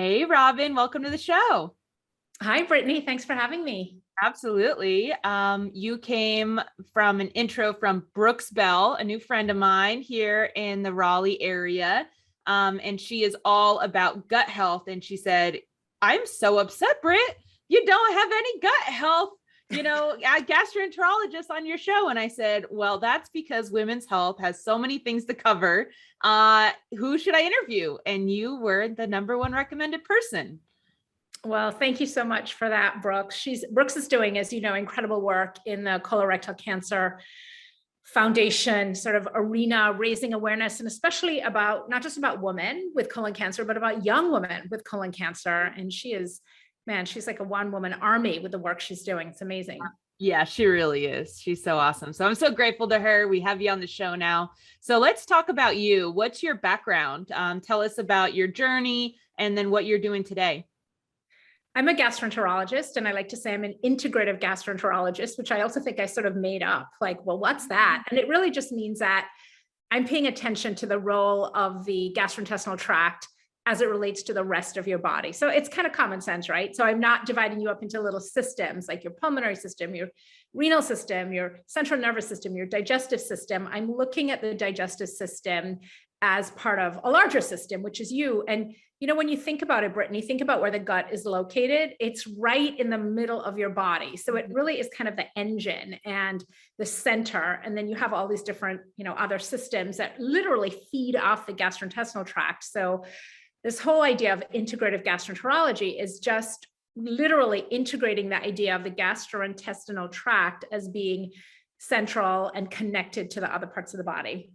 Hey, Robin, welcome to the show. Hi, Brittany. Thanks for having me. Absolutely. You came from an intro from Brooks Bell, a new friend of mine here in the Raleigh area. And she is all about gut health. And she said, I'm so upset, Britt, you don't have any gut health, a gastroenterologist on your show. And I said, well, that's because women's health has so many things to cover. Who should I interview? And you were the number one recommended person. Well, thank you so much for that, Brooks. Brooks is doing, as you know, incredible work in the colorectal cancer foundation sort of arena, raising awareness, and especially about not just about women with colon cancer, but about young women with colon cancer. And she's like a one-woman army with the work she's doing. It's amazing. Yeah, she really is. She's so awesome. So I'm so grateful to her. We have you on the show now. So let's talk about you. What's your background? Tell us about your journey and then what you're doing today. I'm a gastroenterologist, and I like to say I'm an integrative gastroenterologist, which I also think I sort of made up. Like, well, what's that? And it really just means that I'm paying attention to the role of the gastrointestinal tract as it relates to the rest of your body. So it's kind of common sense, right? So I'm not dividing you up into little systems like your pulmonary system, your renal system, your central nervous system, your digestive system. I'm looking at the digestive system as part of a larger system, which is you. And when you think about it, Brittany, think about where the gut is located. It's right in the middle of your body. So it really is kind of the engine and the center. And then you have all these different, other systems that literally feed off the gastrointestinal tract. So this whole idea of integrative gastroenterology is just literally integrating the idea of the gastrointestinal tract as being central and connected to the other parts of the body.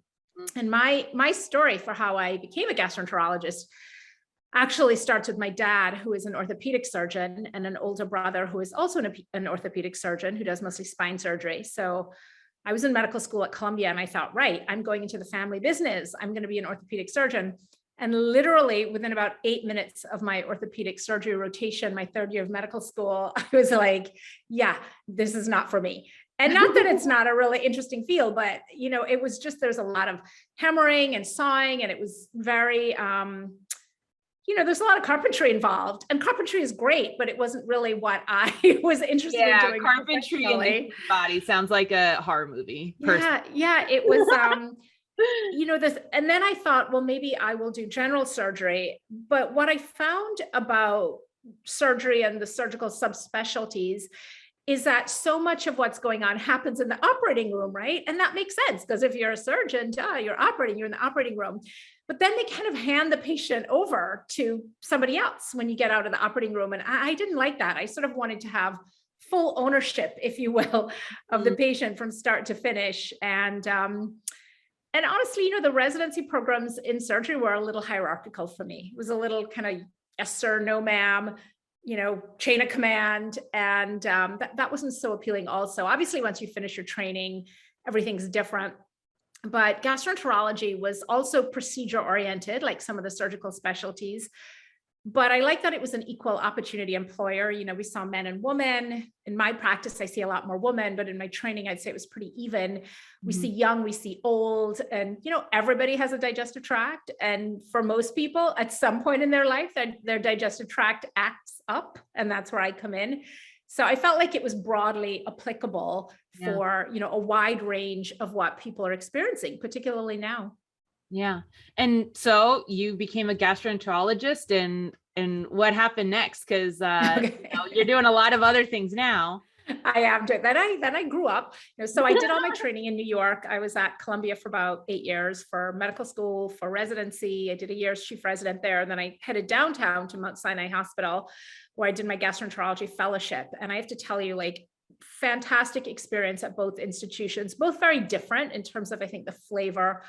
And my story for how I became a gastroenterologist actually starts with my dad, who is an orthopedic surgeon, and an older brother who is also an orthopedic surgeon who does mostly spine surgery. So I was in medical school at Columbia, and I thought, right, I'm going into the family business. I'm going to be an orthopedic surgeon. And literally within about 8 minutes of my orthopedic surgery rotation, my third year of medical school, I was like, yeah, this is not for me. And not that it's not a really interesting field, but, it was just, there's a lot of hammering and sawing, and it was very, there's a lot of carpentry involved, and carpentry is great, but it wasn't really what I was interested in doing. Carpentry in the body sounds like a horror movie. Yeah, it was, this, and then I thought, well, maybe I will do general surgery. But what I found about surgery and the surgical subspecialties is that so much of what's going on happens in the operating room, right? And that makes sense, because if you're a surgeon, you're in the operating room. But then they kind of hand the patient over to somebody else when you get out of the operating room. And I didn't like that. I sort of wanted to have full ownership, if you will, of the patient from start to finish. And honestly, the residency programs in surgery were a little hierarchical for me. It was a little kind of yes, sir, no, ma'am, chain of command. And that wasn't so appealing also. Obviously, once you finish your training, everything's different. But gastroenterology was also procedure oriented, like some of the surgical specialties. But I like that it was an equal opportunity employer. We saw men and women. In my practice, I see a lot more women, but in my training, I'd say it was pretty even. We see young, we see old, and, everybody has a digestive tract. And for most people, at some point in their life, their digestive tract acts up, and that's where I come in. So I felt like it was broadly applicable for, a wide range of what people are experiencing, particularly now. Yeah. And so you became a gastroenterologist, and what happened next? Because you're doing a lot of other things now. I am doing that. Then I grew up, so I did all my training in New York. I was at Columbia for about 8 years for medical school, for residency. I did a year as chief resident there. And then I headed downtown to Mount Sinai Hospital, where I did my gastroenterology fellowship. And I have to tell you, fantastic experience at both institutions, both very different in terms of, I think, the flavor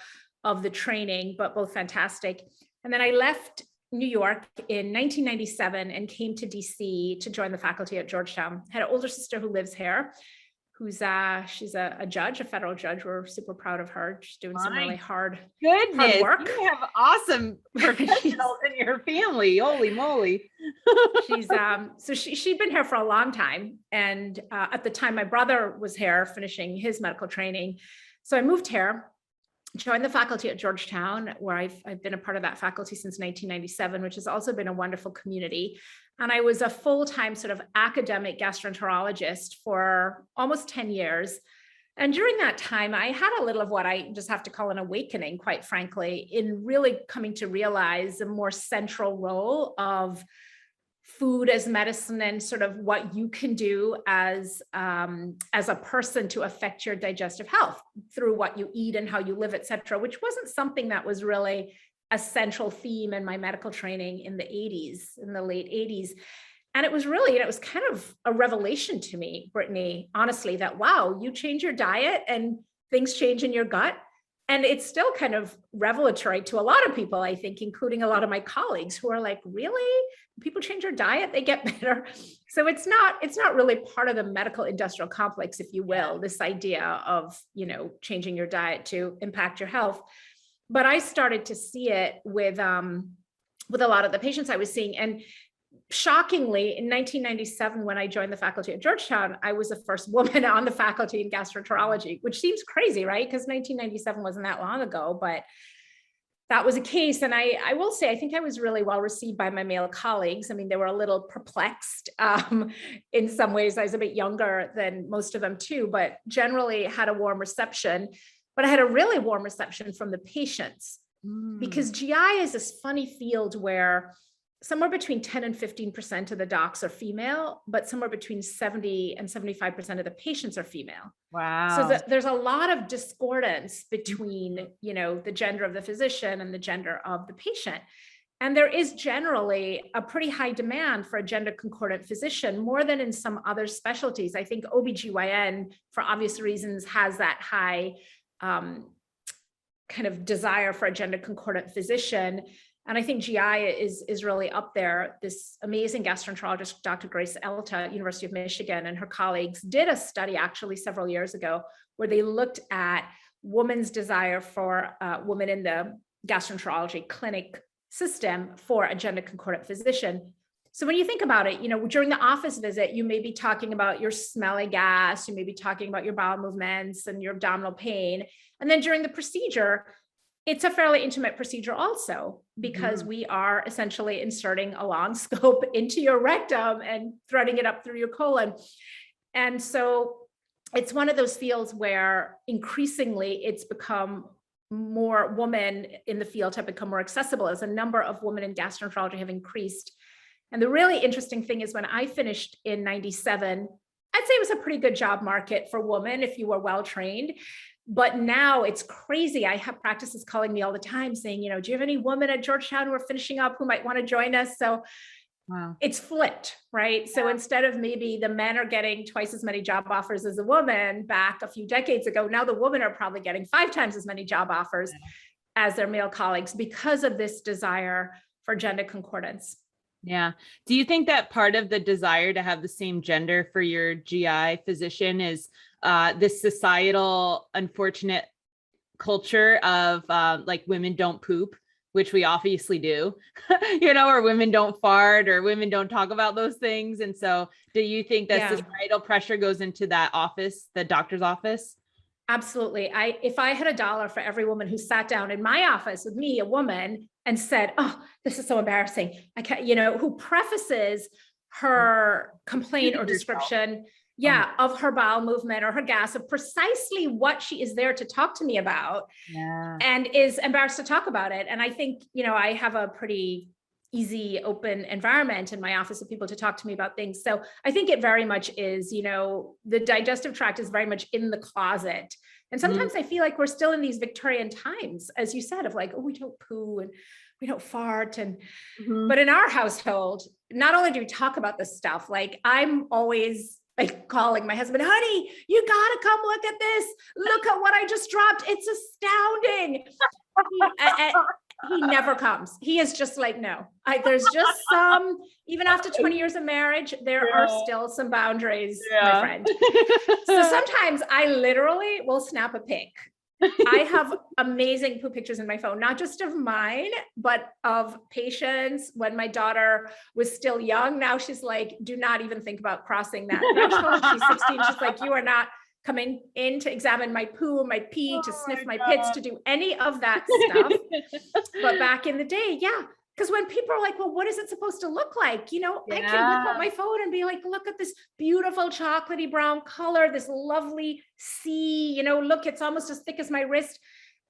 of the training, but both fantastic. And then I left New York in 1997 and came to DC to join the faculty at Georgetown. I had an older sister who lives here, who's she's a judge, a federal judge. We're super proud of her. She's doing some really hard work. You have awesome professionals in your family. Holy moly. She's so she'd been here for a long time. And at the time, my brother was here finishing his medical training. So I moved here. joined the faculty at Georgetown, where I've been a part of that faculty since 1997, which has also been a wonderful community. And I was a full-time sort of academic gastroenterologist for almost 10 years. And during that time, I had a little of what I just have to call an awakening, quite frankly, in really coming to realize a more central role of food as medicine and sort of what you can do as a person to affect your digestive health through what you eat and how you live, et cetera, which wasn't something that was really a central theme in my medical training in the 80s, in the late 80s. And it was really, it was kind of a revelation to me, Brittany, honestly, that, wow, you change your diet and things change in your gut. And it's still kind of revelatory to a lot of people, I think, including a lot of my colleagues who are like, really? People change their diet, they get better. So it's not really part of the medical industrial complex, if you will, this idea of, changing your diet to impact your health. But I started to see it with a lot of the patients I was seeing. And shockingly, in 1997, when I joined the faculty at Georgetown, I was the first woman on the faculty in gastroenterology, which seems crazy, right? Because 1997 wasn't that long ago, but that was a case. And I will say, I think I was really well received by my male colleagues. I mean, they were a little perplexed in some ways. I was a bit younger than most of them too, but generally had a warm reception. But I had a really warm reception from the patients because GI is this funny field where somewhere between 10 and 15% of the docs are female, but somewhere between 70 and 75% of the patients are female. Wow. So there's a lot of discordance between, the gender of the physician and the gender of the patient. And there is generally a pretty high demand for a gender concordant physician, more than in some other specialties. I think OBGYN, for obvious reasons, has that high kind of desire for a gender concordant physician. And I think GI is really up there. This amazing gastroenterologist, Dr. Grace Elta at University of Michigan, and her colleagues did a study actually several years ago where they looked at women's desire for women in the gastroenterology clinic system for a gender concordant physician. So when you think about it, during the office visit, you may be talking about your smelly gas, you may be talking about your bowel movements and your abdominal pain. And then during the procedure, it's a fairly intimate procedure also, because we are essentially inserting a long scope into your rectum and threading it up through your colon. And so it's one of those fields where increasingly it's become more, women in the field have become more accessible as a number of women in gastroenterology have increased. And the really interesting thing is when I finished in 97, I'd say it was a pretty good job market for women if you were well trained. But now it's crazy. I have practices calling me all the time saying, do you have any women at Georgetown who are finishing up who might want to join us? So wow. It's flipped, right? Yeah. So instead of maybe the men are getting twice as many job offers as the woman back a few decades ago, now the women are probably getting 5 times as many job offers as their male colleagues because of this desire for gender concordance. Yeah. Do you think that part of the desire to have the same gender for your GI physician is this societal unfortunate culture of like women don't poop, which we obviously do, or women don't fart or women don't talk about those things? And so do you think that societal pressure goes into that office, the doctor's office? Absolutely. If I had $1 for every woman who sat down in my office with me, a woman, and said, "Oh, this is so embarrassing," I can't, who prefaces her complaint or description, of her bowel movement or her gas, of precisely what she is there to talk to me about, and is embarrassed to talk about it. And I think, I have a pretty easy, open environment in my office of people to talk to me about things. So I think it very much is, the digestive tract is very much in the closet. And sometimes I feel like we're still in these Victorian times, as you said, of like, oh, we don't poo and we don't fart. And, but in our household, not only do we talk about this stuff, like I'm always like calling my husband, honey, you gotta come look at this. Look at what I just dropped. It's astounding. He never comes. He is just like, no, there's just some, even after 20 years of marriage, there are still some boundaries, my friend. So sometimes I literally will snap a pic. I have amazing poo pictures in my phone, not just of mine, but of patients when my daughter was still young. Now she's like, do not even think about crossing that threshold. She's 16. She's like, you are not coming in to examine my poo, my pee, to sniff my pits, to do any of that stuff. But back in the day, because when people are like, well, what is it supposed to look like? You know, I can whip out my phone and be like, look at this beautiful chocolatey brown color, this lovely sea, you know, look, it's almost as thick as my wrist.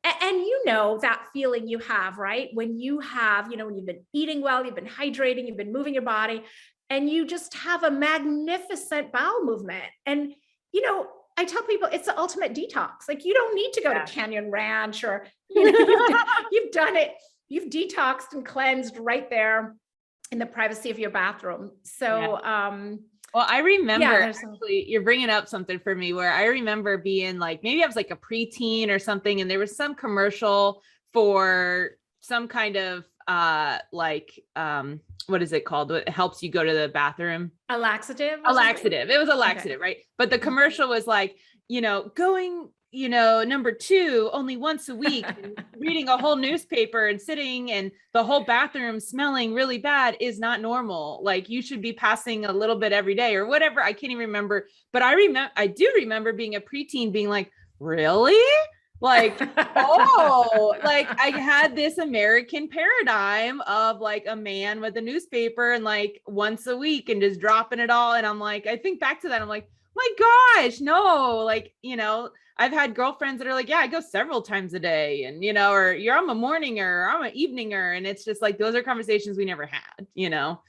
And you know, that feeling you have, right? When you have, you know, when you've been eating well, you've been hydrating, you've been moving your body, and you just have a magnificent bowel movement. And, you know, I tell people it's the ultimate detox. Like, you don't need to go to Canyon Ranch, or, you know, you've done it. You've detoxed and cleansed right there in the privacy of your bathroom. So, well, I remember actually, you're bringing up something for me where I remember being like, maybe I was like a preteen or something, and there was some commercial for some kind of what is it called? It helps you go to the bathroom. A laxative? A laxative. It was a laxative, right? But the commercial was like, you know, going, you know, number 2, only once a week, and reading a whole newspaper and sitting and the whole bathroom smelling really bad is not normal. Like, you should be passing a little bit every day or whatever. I can't even remember, but I do remember being a preteen being like, really? Like, oh, like I had this American paradigm of like a man with a newspaper and like once a week and just dropping it all. And I'm like, I think back to that. I'm like, my gosh, no, like, you know, I've had girlfriends that are like, yeah, I go several times a day, and, you know, or I'm a morninger, or I'm an eveninger. And it's just like, those are conversations we never had, you know?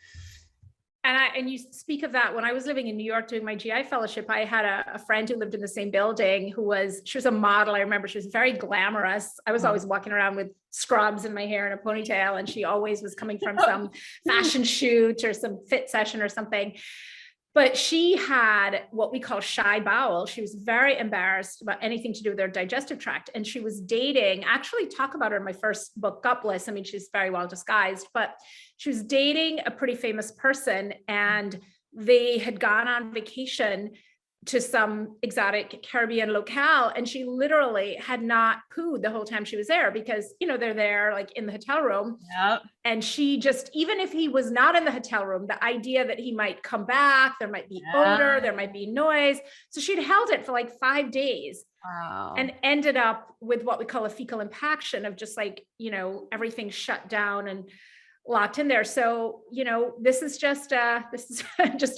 And you speak of that. When I was living in New York doing my GI fellowship, I had a friend who lived in the same building she was a model. I remember she was very glamorous. I was always walking around with scrubs in my hair and a ponytail, and she always was coming from some fashion shoot or some fit session or something. But she had what we call shy bowel. She was very embarrassed about anything to do with her digestive tract. And she was dating, actually talk about her in my first book, Gutbliss. I mean, she's very well disguised, but she was dating a pretty famous person, and they had gone on vacation to some exotic Caribbean locale. And she literally had not pooed the whole time she was there, because, you know, they're there like in the hotel room. Yep. And she just, even if he was not in the hotel room, the idea that he might come back, there might be odor, there might be noise. So she'd held it for like 5 days. Wow. And ended up with what we call a fecal impaction of just like, you know, everything shut down and locked in there. So, you know, this is just a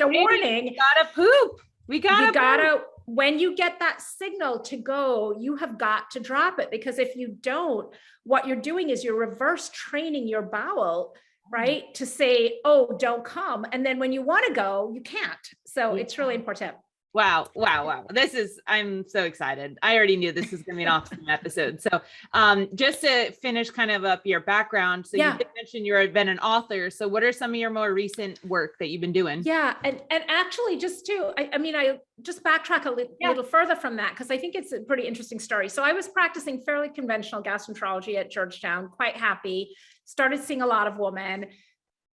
warning. You gotta poop. We gotta, when you get that signal to go, you have got to drop it, because if you don't, what you're doing is you're reverse training your bowel, right? To say, oh, don't come. And then when you want to go, you can't. So it's really important. Wow. I'm so excited. I already knew this was going to be an awesome episode. So just to finish kind of up your background. So you did mention you've been an author. So what are some of your more recent work that you've been doing? Yeah. And actually just to, I just backtrack a little further from that, because I think it's a pretty interesting story. So I was practicing fairly conventional gastroenterology at Georgetown, quite happy, started seeing a lot of women.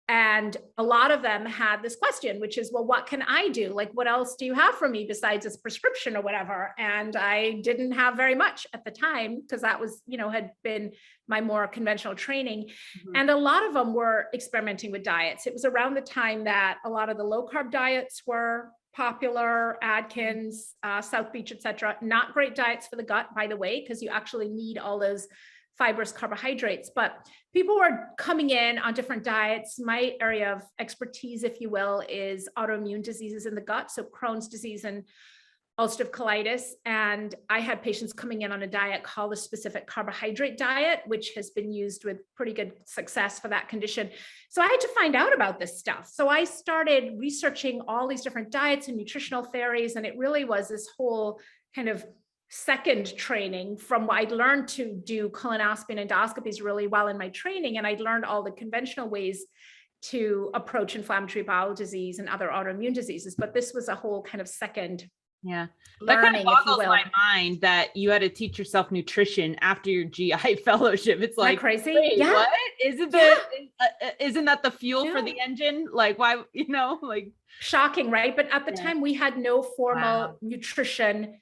And a lot of them had this question, which is, well, what can I do? Like, what else do you have for me besides this prescription or whatever? And I didn't have very much at the time, because that was, you know, had been my more conventional training. Mm-hmm. And a lot of them were experimenting with diets. It was around the time that a lot of the low carb diets were popular, Atkins, South Beach, et cetera. Not great diets for the gut, by the way, because you actually need all those fibrous carbohydrates, but people were coming in on different diets. My area of expertise, if you will, is autoimmune diseases in the gut. So Crohn's disease and ulcerative colitis. And I had patients coming in on a diet called the specific carbohydrate diet, which has been used with pretty good success for that condition. So I had to find out about this stuff. So I started researching all these different diets and nutritional theories. And it really was this whole kind of second training from what I'd learned to do colonoscopy and endoscopies really well in my training. And I'd learned all the conventional ways to approach inflammatory bowel disease and other autoimmune diseases. But this was a whole kind of second learning, that kind of boggles my mind that you had to teach yourself nutrition after your GI fellowship. It's like, crazy. What? Isn't that the fuel for the engine? Like, why, you know, like shocking, right? But at the time we had no formal nutrition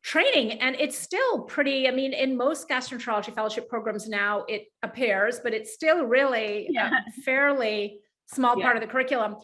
training. And it's still pretty, I mean, in most gastroenterology fellowship programs now it appears, but it's still really a fairly small part of the curriculum.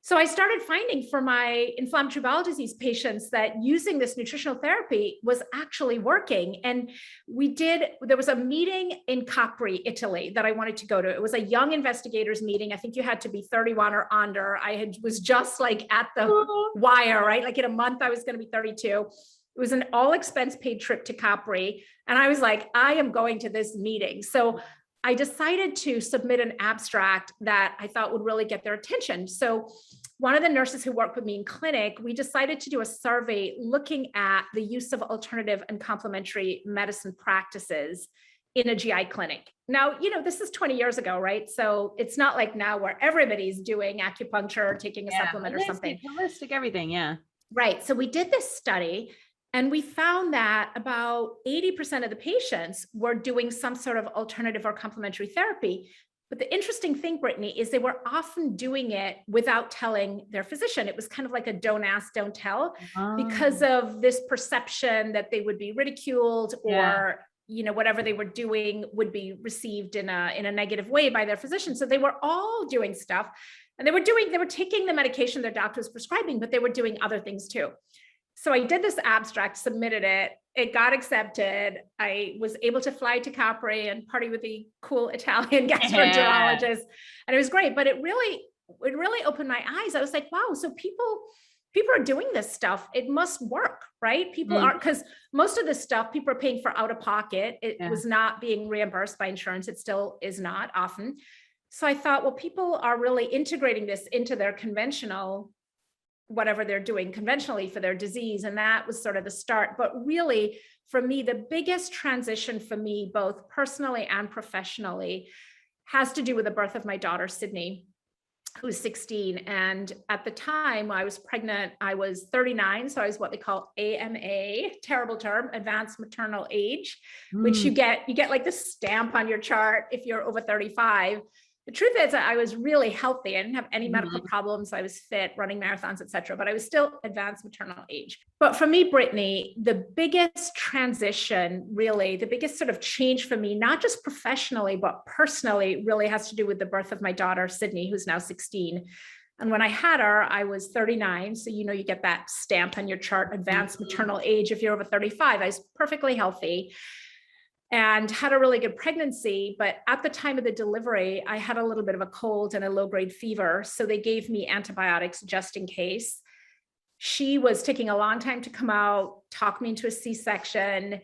So I started finding for my inflammatory bowel disease patients that using this nutritional therapy was actually working. And there was a meeting in Capri, Italy that I wanted to go to. It was a young investigators meeting. I think you had to be 31 or under. Was just like at the wire, right? Like in a month, I was going to be 32. It was an all expense paid trip to Capri. And I was like, I am going to this meeting. So I decided to submit an abstract that I thought would really get their attention. So one of the nurses who worked with me in clinic, we decided to do a survey looking at the use of alternative and complementary medicine practices in a GI clinic. Now, this is 20 years ago, right? So it's not like now where everybody's doing acupuncture or taking a supplement or something. Holistic everything, yeah. Right. So we did this study. And we found that about 80% of the patients were doing some sort of alternative or complementary therapy. But the interesting thing, Brittany, is they were often doing it without telling their physician. It was kind of like a don't ask, don't tell, because of this perception that they would be ridiculed or, whatever they were doing would be received in a negative way by their physician. So they were all doing stuff, and they were taking the medication their doctor was prescribing, but they were doing other things too. So I did this abstract, submitted it, it got accepted. I was able to fly to Capri and party with the cool Italian gastroenterologist. And it was great, but it really opened my eyes. I was like, wow, so people are doing this stuff. It must work, right? People aren't, because most of this stuff people are paying for out of pocket. It was not being reimbursed by insurance. It still is not often. So I thought, well, people are really integrating this into their conventional, whatever they're doing conventionally for their disease. And that was sort of the start. But really, for me, the biggest transition for me, both personally and professionally, has to do with the birth of my daughter, Sydney, who's 16. And at the time I was pregnant, I was 39. So I was what they call AMA, terrible term, advanced maternal age, which you get like this stamp on your chart if you're over 35. The truth is that I was really healthy. I didn't have any medical problems. I was fit, running marathons, etc. But I was still advanced maternal age. But for me, Brittany, the biggest transition, really, the biggest sort of change for me, not just professionally, but personally, really has to do with the birth of my daughter, Sydney, who's now 16. And when I had her, I was 39. So, you get that stamp on your chart, advanced maternal age. If you're over 35, I was perfectly healthy and had a really good pregnancy. But at the time of the delivery, I had a little bit of a cold and a low-grade fever. So they gave me antibiotics just in case. She was taking a long time to come out, talk me into a C-section.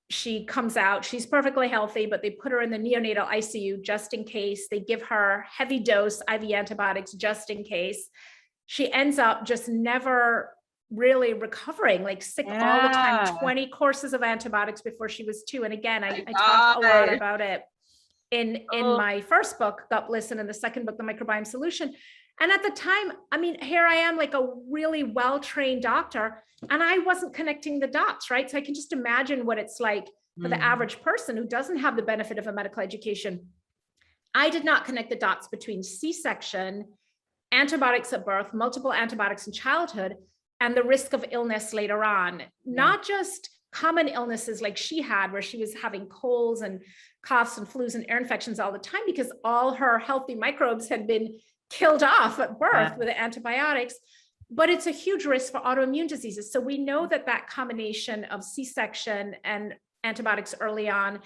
She comes out, she's perfectly healthy, but they put her in the neonatal ICU just in case. They give her heavy dose IV antibiotics just in case. She ends up just never really recovering, like sick all the time, 20 courses of antibiotics before she was 2. And again, I talk a lot about it in my first book, Gutbliss, and in the second book, the Microbiome Solution. And at the time, I mean, here I am, like a really well-trained doctor, and I wasn't connecting the dots, right? So I can just imagine what it's like for the average person who doesn't have the benefit of a medical education. I did not connect the dots between C-section, antibiotics at birth, multiple antibiotics in childhood, and the risk of illness later on. Not just common illnesses like she had, where she was having colds and coughs and flus and ear infections all the time because all her healthy microbes had been killed off at birth with the antibiotics, but it's a huge risk for autoimmune diseases. So we know that that combination of C-section and antibiotics early on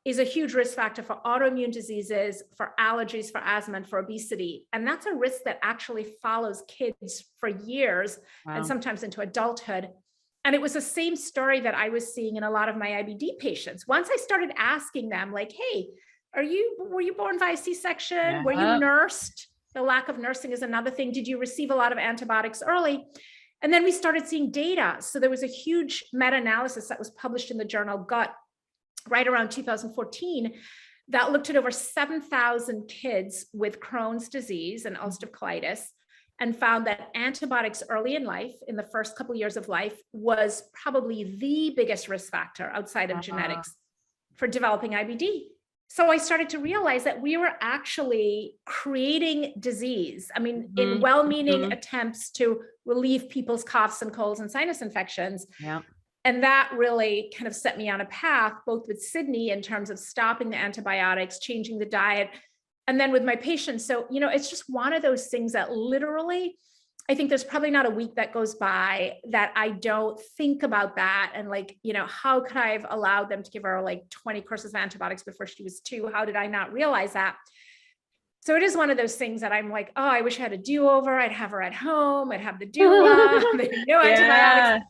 is a huge risk factor for autoimmune diseases, for allergies, for asthma, and for obesity. And that's a risk that actually follows kids for years and sometimes into adulthood. And it was the same story that I was seeing in a lot of my IBD patients. Once I started asking them, like, hey, were you born via C-section? Were you nursed? The lack of nursing is another thing. Did you receive a lot of antibiotics early? And then we started seeing data. So there was a huge meta-analysis that was published in the journal Gut right around 2014 that looked at over 7,000 kids with Crohn's disease and ulcerative colitis, and found that antibiotics early in life, in the first couple of years of life, was probably the biggest risk factor outside of genetics for developing IBD. So I started to realize that we were actually creating disease. I mean, in well-meaning attempts to relieve people's coughs and colds and sinus infections. And that really kind of set me on a path, both with Sydney in terms of stopping the antibiotics, changing the diet, And then with my patients, so, it's just one of those things that literally, I think there's probably not a week that goes by that I don't think about that. And like, how could I have allowed them to give her like 20 courses of antibiotics before she was 2? How did I not realize that? So it is one of those things that I'm like, oh, I wish I had a do-over. I'd have her at home. I'd have the doula, no antibiotics.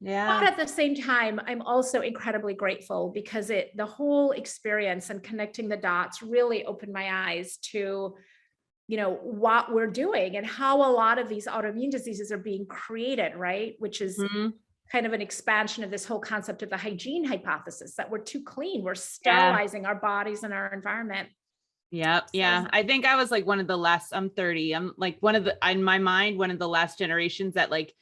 Yeah. But at the same time, I'm also incredibly grateful because the whole experience and connecting the dots really opened my eyes to, what we're doing and how a lot of these autoimmune diseases are being created, right? Which is kind of an expansion of this whole concept of the hygiene hypothesis, that we're too clean. We're sterilizing our bodies and our environment. Yeah. Yeah. I think I was like one of the last, I'm 30. I'm like in my mind, one of the last generations that like,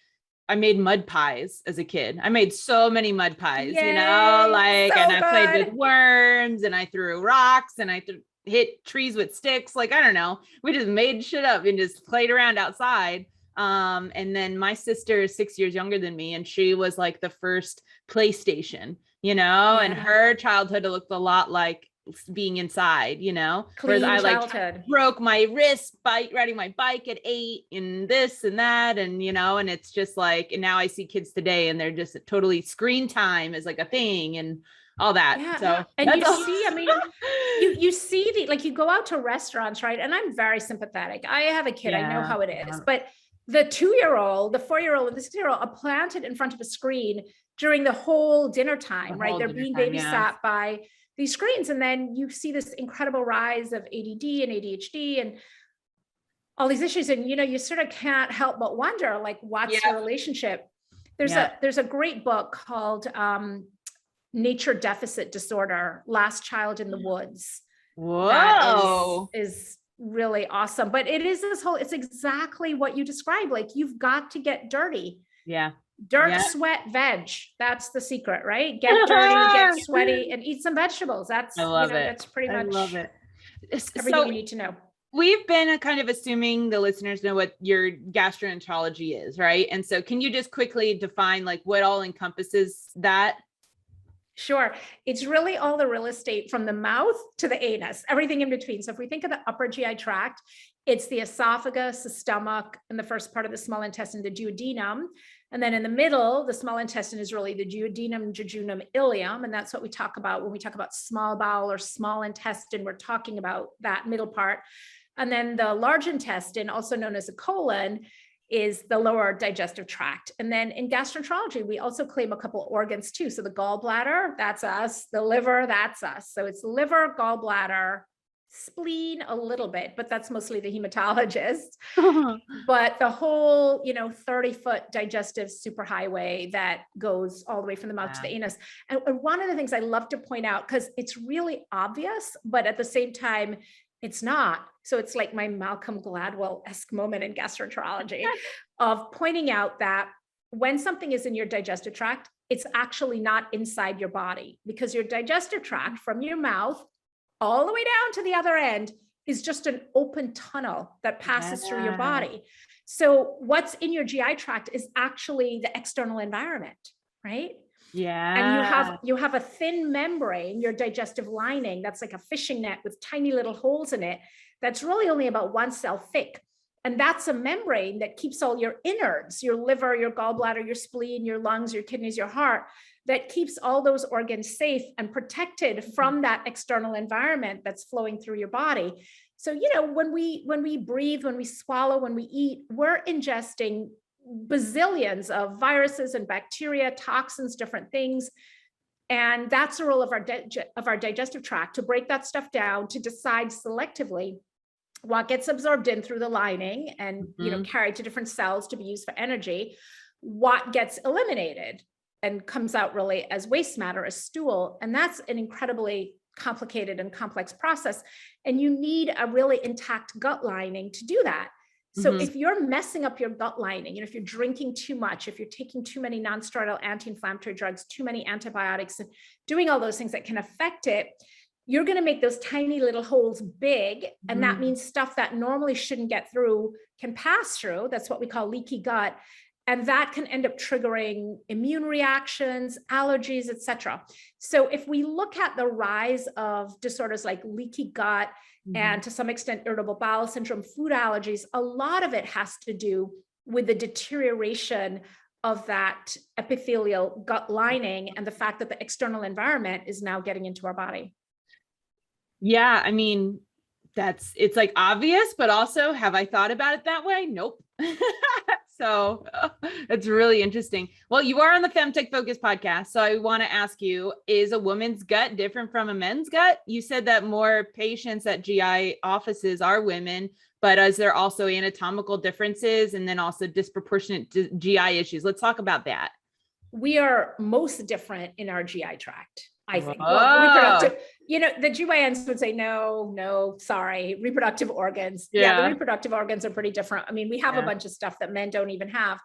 I made mud pies as a kid. I made so many mud pies, Yay, and I played with worms and I threw rocks and I hit trees with sticks. Like, I don't know. We just made shit up and just played around outside. And then my sister is 6 years younger than me, and she was like the first PlayStation, and her childhood looked a lot like being inside, Clean whereas I childhood. broke my wrist riding my bike at 8 and this and that. And, and it's just like, and now I see kids today and they're just totally screen time is like a thing and all that. Yeah. So, and you see like you go out to restaurants, right? And I'm very sympathetic. I have a kid. I know how it is, but the 2-year-old, the 4-year-old, and the 6-year-old are planted in front of a screen during the whole dinner time, right? They're being babysat by these screens. And then you see this incredible rise of ADD and ADHD and all these issues. And, you sort of can't help but wonder, like, what's the relationship? There's a great book called Nature Deficit Disorder, Last Child in the Woods. Whoa. That is really awesome. But it is it's exactly what you described. Like, you've got to get dirty. Yeah. Dirt, sweat, veg. That's the secret, right? Get dirty, get sweaty, and eat some vegetables. That's, that's pretty much everything you need to know. We've been kind of assuming the listeners know what your gastroenterology is, right? And so can you just quickly define like what all encompasses that? Sure. It's really all the real estate from the mouth to the anus, everything in between. So if we think of the upper GI tract, it's the esophagus, the stomach, and the first part of the small intestine, the duodenum. And then in the middle, the small intestine is really the duodenum, jejunum, ileum. And that's what we talk about when we talk about small bowel or small intestine. We're talking about that middle part. And then the large intestine, also known as the colon, is the lower digestive tract. And then in gastroenterology, we also claim a couple organs too. So the gallbladder, that's us. The liver, that's us. So it's liver, gallbladder, spleen a little bit, but that's mostly the hematologist. But the whole, 30-foot digestive superhighway that goes all the way from the mouth to the anus. And one of the things I love to point out, because it's really obvious, but at the same time, it's not. So it's like my Malcolm Gladwell-esque moment in gastroenterology of pointing out that when something is in your digestive tract, it's actually not inside your body, because your digestive tract from your mouth all the way down to the other end is just an open tunnel that passes through your body. So what's in your GI tract is actually the external environment, right? Yeah. And you have a thin membrane, your digestive lining, that's like a fishing net with tiny little holes in it. That's really only about 1 cell thick. And that's a membrane that keeps all your innards, your liver, your gallbladder, your spleen, your lungs, your kidneys, your heart, that keeps all those organs safe and protected from that external environment that's flowing through your body. So, when we breathe, when we swallow, when we eat, we're ingesting bazillions of viruses and bacteria, toxins, different things. And that's the role of our digestive tract, to break that stuff down, to decide selectively what gets absorbed in through the lining and carried to different cells to be used for energy, what gets eliminated and comes out really as waste matter, as stool. And that's an incredibly complicated and complex process. And you need a really intact gut lining to do that. So if you're messing up your gut lining, if you're drinking too much, if you're taking too many non-steroidal anti-inflammatory drugs, too many antibiotics, and doing all those things that can affect it, you're going to make those tiny little holes big. And that means stuff that normally shouldn't get through can pass through. That's what we call leaky gut. And that can end up triggering immune reactions, allergies, etc. So if we look at the rise of disorders like leaky gut and to some extent irritable bowel syndrome, food allergies, a lot of it has to do with the deterioration of that epithelial gut lining and the fact that the external environment is now getting into our body. Yeah, I mean, it's like obvious, but also have I thought about it that way? Nope. So it's really interesting. Well, you are on the FemTech Focus podcast. So I want to ask you, is a woman's gut different from a men's gut? You said that more patients at GI offices are women, but is there also anatomical differences and then also disproportionate GI issues? Let's talk about that. We are most different in our GI tract, I think. Whoa. Well, reproductive, the GYNs would say, no, sorry, reproductive organs. Yeah, the reproductive organs are pretty different. I mean, we have a bunch of stuff that men don't even have.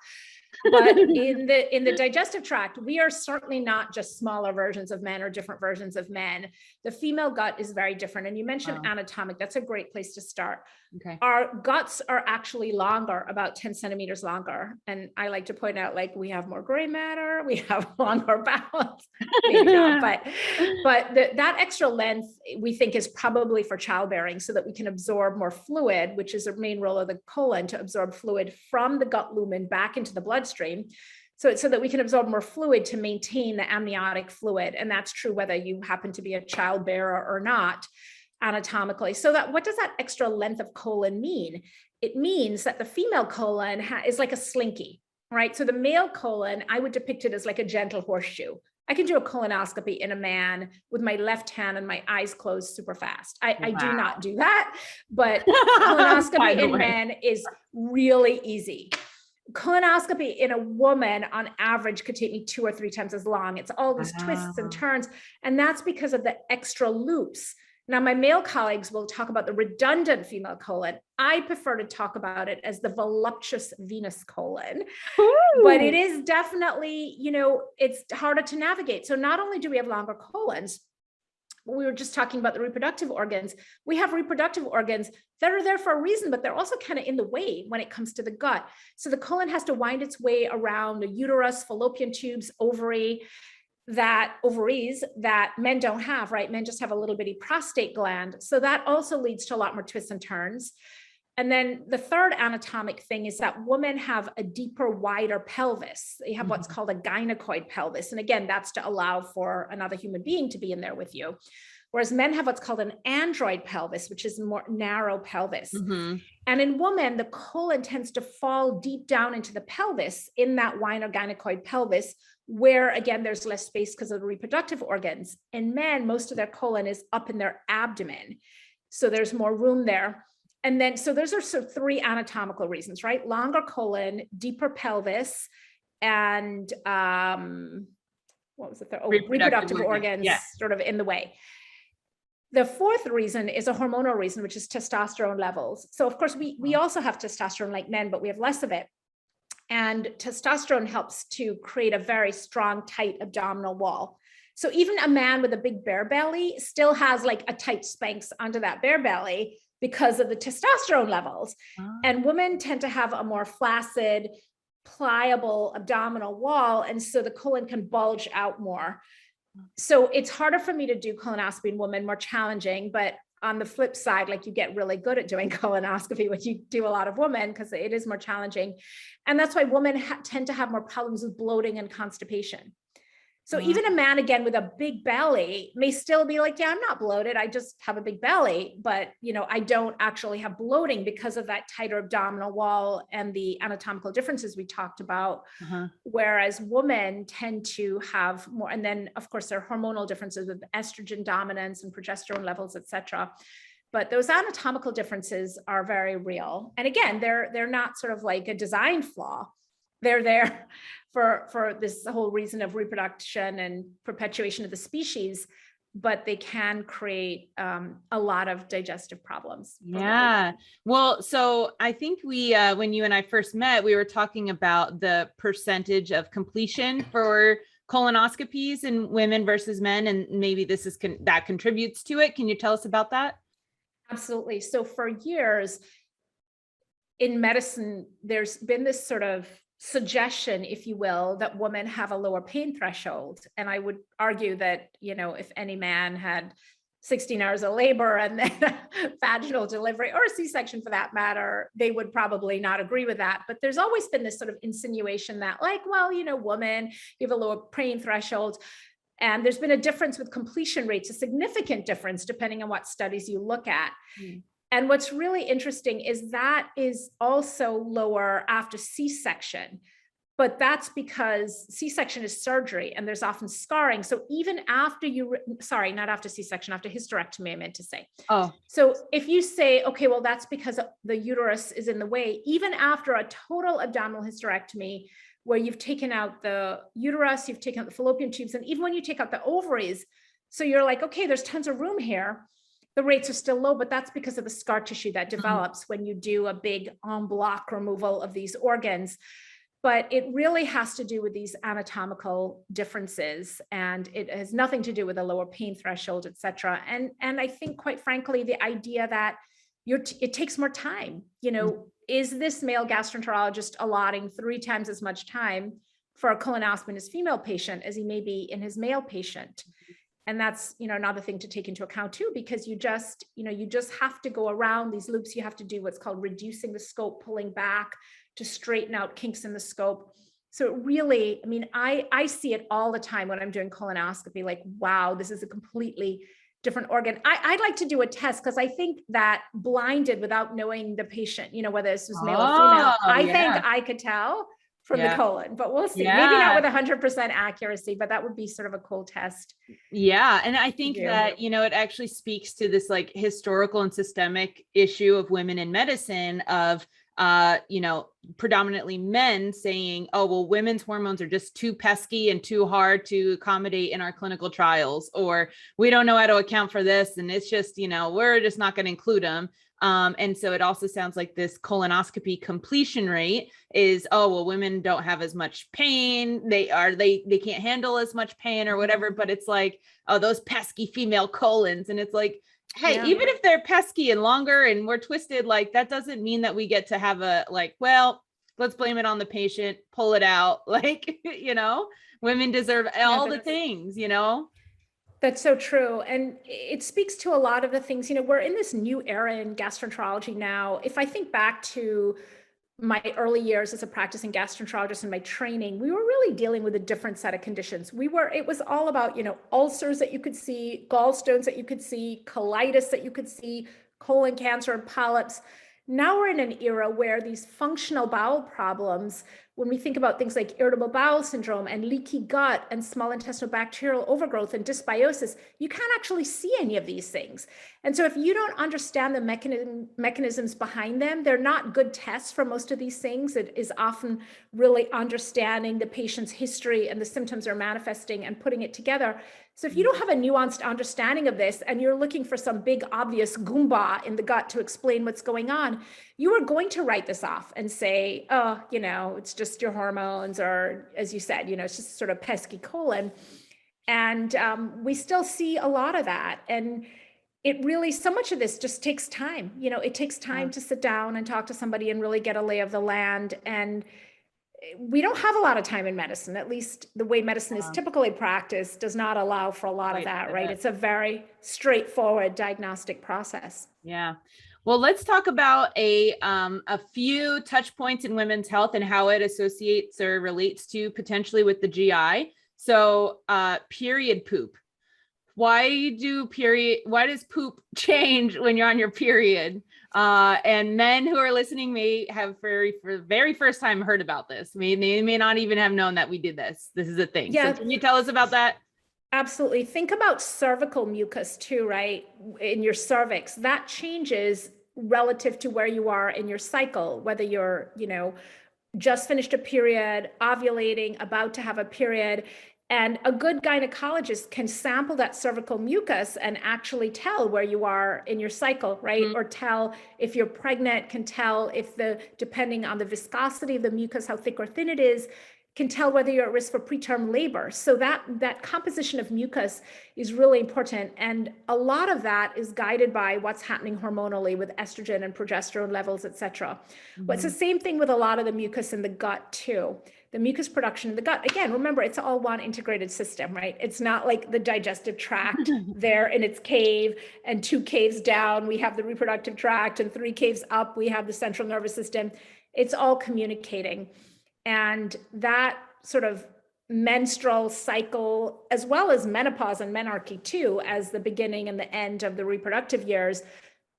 But in the digestive tract, we are certainly not just smaller versions of men or different versions of men. The female gut is very different. And you mentioned anatomic. That's a great place to start. Okay. Our guts are actually longer, about 10 centimeters longer. And I like to point out, like, we have more gray matter, we have longer bowels. Maybe not, but that extra length we think is probably for childbearing so that we can absorb more fluid, which is the main role of the colon, to absorb fluid from the gut lumen back into the bloodstream. So that we can absorb more fluid to maintain the amniotic fluid. And that's true whether you happen to be a child bearer or not, anatomically. So what does that extra length of colon mean? It means that the female colon is like a slinky, right? So the male colon, I would depict it as like a gentle horseshoe. I can do a colonoscopy in a man with my left hand and my eyes closed super fast. I do not do that, but colonoscopy in men is really easy. Colonoscopy in a woman on average could take me 2 or 3 times as long. It's all these twists and turns. And that's because of the extra loops. Now, my male colleagues will talk about the redundant female colon. I prefer to talk about it as the voluptuous venous colon. Ooh. But it is definitely, it's harder to navigate. So not only do we have longer colons, we were just talking about the reproductive organs. We have reproductive organs that are there for a reason, but they're also kind of in the way when it comes to the gut. So the colon has to wind its way around the uterus, fallopian tubes, ovaries that men don't have, right? Men just have a little bitty prostate gland. So that also leads to a lot more twists and turns. And then the third anatomic thing is that women have a deeper, wider pelvis. They have what's called a gynecoid pelvis. And again, that's to allow for another human being to be in there with you. Whereas men have what's called an android pelvis, which is a more narrow pelvis. And in women, the colon tends to fall deep down into the pelvis in that wider gynecoid pelvis, where again, there's less space because of the reproductive organs. In men, most of their colon is up in their abdomen. So there's more room there. And then, so those are sort of 3 anatomical reasons, right? Longer colon, deeper pelvis, and what was the third? Reproductive organs sort of in the way. The fourth reason is a hormonal reason, which is testosterone levels. So of course, we also have testosterone like men, but we have less of it. And testosterone helps to create a very strong, tight abdominal wall. So even a man with a big bare belly still has like a tight Spanx under that bare belly because of the testosterone levels. And women tend to have a more flaccid, pliable abdominal wall. And so the colon can bulge out more. So it's harder for me to do colonoscopy in women, more challenging, but on the flip side, like you get really good at doing colonoscopy when you do a lot of women because it is more challenging. And that's why women tend to have more problems with bloating and constipation. So even a man, again, with a big belly may still be like, yeah, I'm not bloated. I just have a big belly, but I don't actually have bloating because of that tighter abdominal wall and the anatomical differences we talked about. Whereas women tend to have more, and then of course there are hormonal differences with estrogen dominance and progesterone levels, et cetera. But those anatomical differences are very real. And again, they're not sort of like a design flaw. They're there for this whole reason of reproduction and perpetuation of the species, but they can create a lot of digestive problems. Yeah. Well, so I think we, when you and I first met, we were talking about the percentage of completion for colonoscopies in women versus men, and maybe this is that contributes to it. Can you tell us about that? Absolutely. So for years in medicine, there's been this sort of suggestion, if you will, that women have a lower pain threshold. And I would argue that, if any man had 16 hours of labor and then vaginal delivery, or a C-section for that matter, they would probably not agree with that. But there's always been this sort of insinuation that woman, you have a lower pain threshold. And there's been a difference with completion rates, a significant difference depending on what studies you look at. And what's really interesting is that is also lower after C-section, but that's because C-section is surgery and there's often scarring. So even after not after C-section, after hysterectomy, I meant to say. Oh, so if you say, okay, well, that's because the uterus is in the way, even after a total abdominal hysterectomy, where you've taken out the uterus, you've taken out the fallopian tubes, and even when you take out the ovaries, so you're like, okay, there's tons of room here. The rates are still low, but that's because of the scar tissue that develops when you do a big en bloc removal of these organs. But it really has to do with these anatomical differences, and it has nothing to do with a lower pain threshold, et cetera. And I think, quite frankly, the idea that it takes more time, is this male gastroenterologist allotting 3 times as much time for a colonoscopy in his female patient as he may be in his male patient? And that's, another thing to take into account too, because you just have to go around these loops. You have to do what's called reducing the scope, pulling back to straighten out kinks in the scope. So it really, I see it all the time when I'm doing colonoscopy, like, wow, this is a completely different organ. I'd like to do a test because I think that blinded without knowing the patient, whether this was male or female, I think I could tell from the colon, but we'll see. Maybe not with 100% accuracy, but that would be sort of a cool test. Yeah. And I think that, it actually speaks to this like historical and systemic issue of women in medicine of, predominantly men saying, oh, well, women's hormones are just too pesky and too hard to accommodate in our clinical trials, or we don't know how to account for this. And it's just, we're just not going to include them. And so it also sounds like this colonoscopy completion rate is, oh, well, women don't have as much pain. They can't handle as much pain or whatever, but it's like, oh, those pesky female colons. And it's like, hey, even if they're pesky and longer and more twisted, like that doesn't mean that we get to have a, like, well, let's blame it on the patient, pull it out. Like, women deserve all the things, That's so true. And it speaks to a lot of the things, we're in this new era in gastroenterology now. If I think back to my early years as a practicing gastroenterologist and my training, we were really dealing with a different set of conditions. It was all about, ulcers that you could see, gallstones that you could see, colitis that you could see, colon cancer and polyps. Now we're in an era where these functional bowel problems, when we think about things like irritable bowel syndrome and leaky gut and small intestinal bacterial overgrowth and dysbiosis, you can't actually see any of these things. And so if you don't understand the mechanisms behind them, they're not good tests for most of these things. It is often really understanding the patient's history and the symptoms are manifesting and putting it together. So if you don't have a nuanced understanding of this and you're looking for some big obvious Goomba in the gut to explain what's going on, you are going to write this off and say, oh, it's just your hormones, or as you said, it's just sort of pesky colon. And we still see a lot of that. And it really, so much of this just takes time. It takes time to sit down and talk to somebody and really get a lay of the land. And we don't have a lot of time in medicine, at least the way medicine is typically practiced does not allow for a lot of that, right? It's a very straightforward diagnostic process. Yeah. Well, let's talk about a few touch points in women's health and how it associates or relates to potentially with the GI. So period poop. Why does poop change when you're on your period? And men who are listening may have for the very first time heard about this. They may not even have known that we did this. This is a thing. Yeah. So can you tell us about that? Absolutely. Think about cervical mucus too, right? In your cervix, that changes relative to where you are in your cycle, whether you're, just finished a period, ovulating, about to have a period. And a good gynecologist can sample that cervical mucus and actually tell where you are in your cycle, right? Mm-hmm. Or tell if you're pregnant, can tell if depending on the viscosity of the mucus, how thick or thin it is, can tell whether you're at risk for preterm labor. So that composition of mucus is really important. And a lot of that is guided by what's happening hormonally with estrogen and progesterone levels, et cetera. Well, it's the same thing with a lot of the mucus in the gut too. The mucus production in the gut, again, remember, it's all one integrated system, right? It's not like the digestive tract there in its cave, and 2 caves down, we have the reproductive tract, and 3 caves up, we have the central nervous system. It's all communicating. And that sort of menstrual cycle, as well as menopause and menarche too, as the beginning and the end of the reproductive years,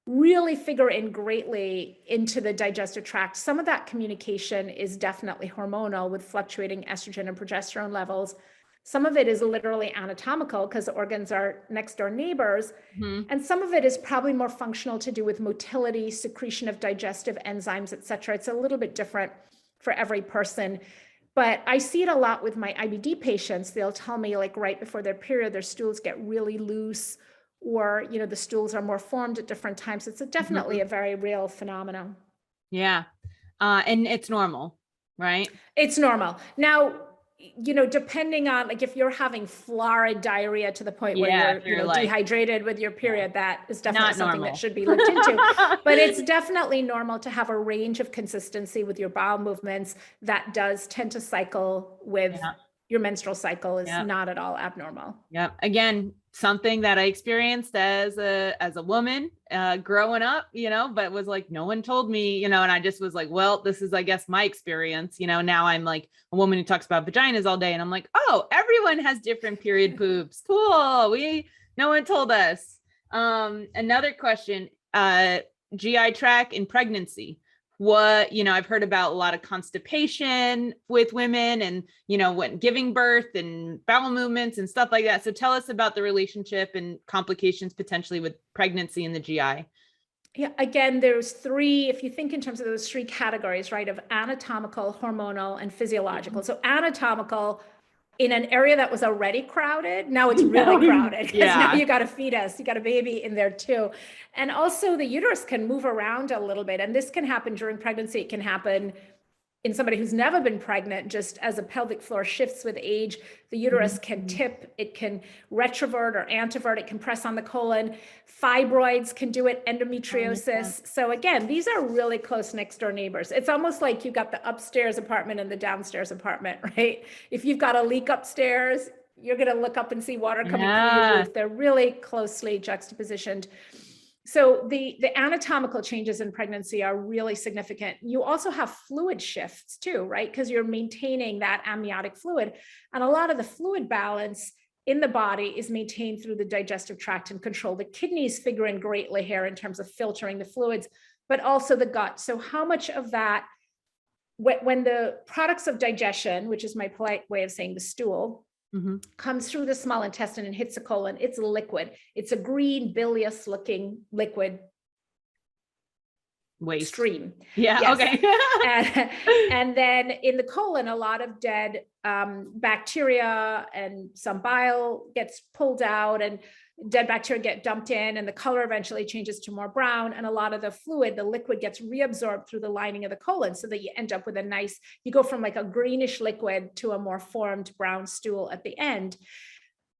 really figure in greatly into the digestive tract. Some of that communication is definitely hormonal with fluctuating estrogen and progesterone levels. Some of it is literally anatomical because the organs are next door neighbors. And some of it is probably more functional to do with motility, secretion of digestive enzymes, et cetera. It's a little bit different for every person. But I see it a lot with my IBD patients. They'll tell me, like, right before their period, their stools get really loose, or, you know, the stools are more formed at different times. It's definitely a very real phenomenon. Yeah. And it's normal, right? It's normal. Now, you know, depending on, like, if you're having florid diarrhea to the point where you're, you know, like, dehydrated with your period, that is definitely something that should be looked into. But it's definitely normal to have a range of consistency with your bowel movements that does tend to cycle with your menstrual cycle, is not at all abnormal. Again, something that I experienced as a woman growing up, you know, but was like, no one told me, you know, and I just was like, well, this is, I guess, my experience, you know. Now I'm like a woman who talks about vaginas all day, and I'm like, oh, everyone has different period poops. Cool. No one told us. Another question, GI tract in pregnancy. What, you know, I've heard about a lot of constipation with women, and, you know, when giving birth and bowel movements and stuff like that. So tell us about the relationship and complications potentially with pregnancy in the GI. Yeah, again, there's 3, if you think in terms of those 3 categories, right, of anatomical, hormonal, and physiological. So anatomical, in an area that was already crowded, now it's really crowded, because now you got a fetus, you got a baby in there too. And also the uterus can move around a little bit, and this can happen during pregnancy. It can happen in somebody who's never been pregnant. Just as a pelvic floor shifts with age, the uterus can tip, it can retrovert or antevert, it can press on the colon. Fibroids can do it, endometriosis. So again, these are really close next door neighbors. It's almost like you've got the upstairs apartment and the downstairs apartment, right? If you've got a leak upstairs, you're going to look up and see water coming through your roof. They're really closely juxtapositioned. So the anatomical changes in pregnancy are really significant. You also have fluid shifts too, right? Because you're maintaining that amniotic fluid. And a lot of the fluid balance in the body is maintained through the digestive tract and control. The kidneys figure in greatly here in terms of filtering the fluids, but also the gut. So how much of that, when the products of digestion, which is my polite way of saying the stool, comes through the small intestine and hits the colon, it's liquid. It's a green bilious looking liquid waste stream. Okay. And then in the colon, a lot of dead bacteria and some bile gets pulled out, and dead bacteria get dumped in, and the color eventually changes to more brown, and a lot of the fluid, the liquid, gets reabsorbed through the lining of the colon, so that you end up with a nice, you go from like a greenish liquid to a more formed brown stool at the end.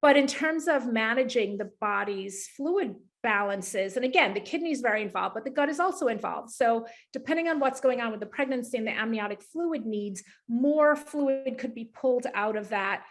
But in terms of managing the body's fluid balances, and again, the kidney is very involved, but the gut is also involved. So depending on what's going on with the pregnancy and the amniotic fluid needs, more fluid could be pulled out of that,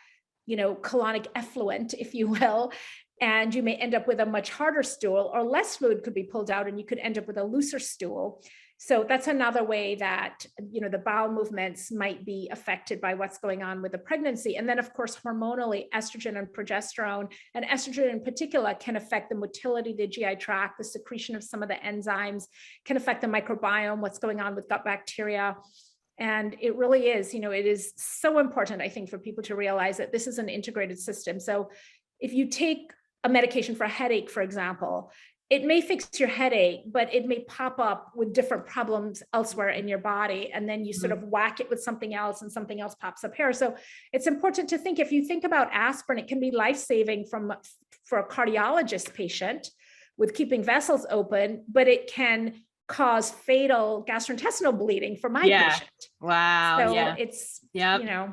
you know, colonic effluent, if you will. And you may end up with a much harder stool, or less fluid could be pulled out, and you could end up with a looser stool. So that's another way that, you know, the bowel movements might be affected by what's going on with the pregnancy. And then, of course, hormonally, estrogen and progesterone, and estrogen in particular, can affect the motility of the GI tract, the secretion of some of the enzymes, can affect the microbiome, what's going on with gut bacteria. And it really is, you know, it is so important, I think, for people to realize that this is an integrated system. So if you take a medication for a headache, for example, it may fix your headache, but it may pop up with different problems elsewhere in your body. And then you sort of whack it with something else, and something else pops up here. So it's important to think, if you think about aspirin, it can be life-saving for a cardiologist patient with keeping vessels open, but it can cause fatal gastrointestinal bleeding for my patient. Wow. So it's, you know,